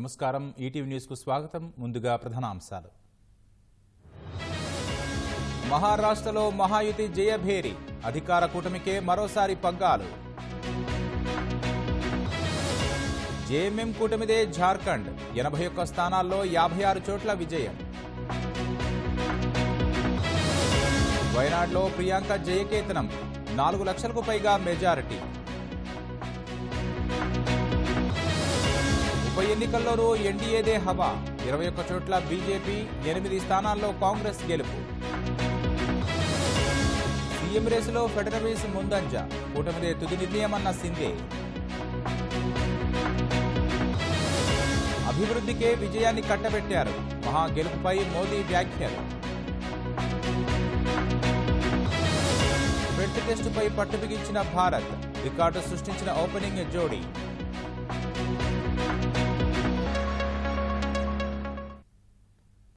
నమస్కారం ETV news కు స్వాగతం ముందుగా ప్రధానాంశాలు మహారాష్ట్రలో మహాయుతి జయభేరి అధికార కూటమికే మరోసారి పగ్గాలు జేఎంఎం కూటమిదే జార్ఖండ్ 81 స్థానాల్లో 56 చోట్ల విజయం వయనాడ్లో ప్రియాంక జయకేతనం 4 లక్షలకు పైగా మెజారిటీ ఉప ఎన్నికల్లోనూ ఎన్డీఏదే హవా 21 చోట్ల బీజేపీ 8 స్థానాల్లో కాంగ్రెస్ గెలుపు సీఎం రేసులో ఫెడరవీస్ ముందంజ కూటమిదే తుది నిర్ణయమన్న సిందే అభివృద్ధికే విజయాన్ని కట్టబెట్టారు మహా గెలుపుపై మోదీ వ్యాఖ్యలు టెస్టుపై పట్టు బిగించిన భారత్ రికార్డు సృష్టించిన ఓపెనింగ్ జోడీ